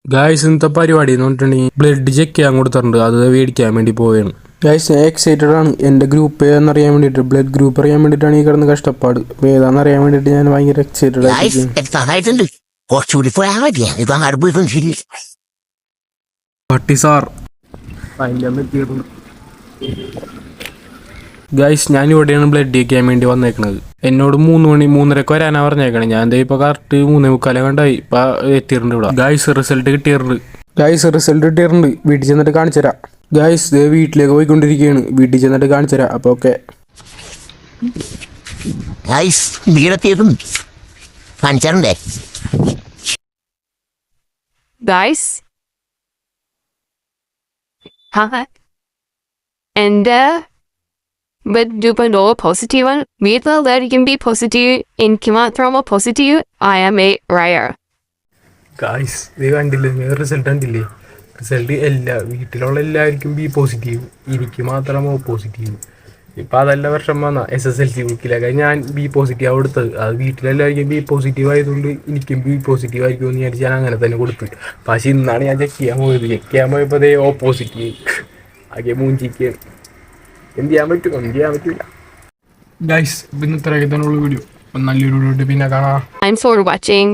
Guys ഇന്നത്തെ പരിപാടി എന്ന് പറഞ്ഞിട്ടുണ്ടെങ്കിൽ ബ്ലഡ് ചെക്ക് ചെയ്യാൻ കൊടുത്തിട്ടുണ്ട്. അത് മേടിക്കാൻ വേണ്ടി പോവുകയാണ്. ഗായ്സ് ഞാൻ എക്സൈറ്റഡ് ആണ്. എൻ്റെ ഗ്രൂപ്പ് ഏതാണെന്നറിയാൻ വേണ്ടിയിട്ട്, ബ്ലഡ് ഗ്രൂപ്പ് അറിയാൻ വേണ്ടിയിട്ടാണ് ഈ കിടന്ന് കഷ്ടപ്പാട്. ഏതാണെന്ന് അറിയാൻ വേണ്ടിയിട്ട് ഞാൻ ഭയങ്കര എക്സൈറ്റഡ് ആയിട്ട്. പട്ടി സാർ ഗായ്സ് ഞാൻ ഇവിടെയാണ് ബ്ലഡ് വയ്ക്കാൻ വേണ്ടി വന്നേക്കണത്. എന്നോട് 3 മണി 3:30 വരാനാണ് പറഞ്ഞേക്കണേ. ഞാൻ എന്താ ഇപ്പോൾ കറക്റ്റ് 3:45 കണ്ടായി ഇപ്പം എത്തിയിട്ടുണ്ട് ഇവിടെ. ഗായ്സ് റിസൾട്ട് കിട്ടിയിട്ടുണ്ട്. വീട്ടിൽ ചെന്നിട്ട് കാണിച്ചു തരാം. ഗായ്സ് വീട്ടിലേക്ക് പോയിക്കൊണ്ടിരിക്കുകയാണ്. വീട്ടിൽ ചെന്നിട്ട് കാണിച്ചു തരാം. അപ്പോൾ ഓക്കെ Guys, എൻ്റെ ബ്ലഡ് ഗ്രൂപ്പ് എന്തോ പോസിറ്റീവാണ്. വീട്ടിലെല്ലാവർക്കും ബി പോസിറ്റീവ്, എനിക്ക് മാത്രമോ positive. I am a rare. Guys ഇത് കണ്ടില്ലേ, റിസൾട്ട് കണ്ടില്ലേ? റിസൾട്ട് വീട്ടിലുള്ള എല്ലാവർക്കും ബി പോസിറ്റീവ്, എനിക്ക് മാത്രം ഓ പോസിറ്റീവ്. ഇപ്പം അതല്ല വർഷം വന്ന SSLC ബുക്കിലൊക്കെ ഞാൻ ബി പോസിറ്റീവ് കൊടുത്തത്. അത് വീട്ടിലെല്ലാവർക്കും ബി പോസിറ്റീവ് ആയതുകൊണ്ട് എനിക്കും ബി പോസിറ്റീവ് ആയിരിക്കുമെന്ന് വിചാരിച്ച് ഞാൻ അങ്ങനെ തന്നെ കൊടുത്തു. പക്ഷേ ഇന്നാണ് ഞാൻ ചെക്ക് ചെയ്യാൻ പോയപ്പോൾ അതേ ഓ പോസിറ്റീവ് ആകെ മൂഞ്ചിക്ക്. എന്ത് ചെയ്യാൻ പറ്റില്ല. ഗൈസ് ഇന്ന് ഇത്രയൊക്കെ തന്നെയുള്ള വീഡിയോ. നല്ലൊരു വീഡിയോ പിന്നെ കാണാം. I'm for watching.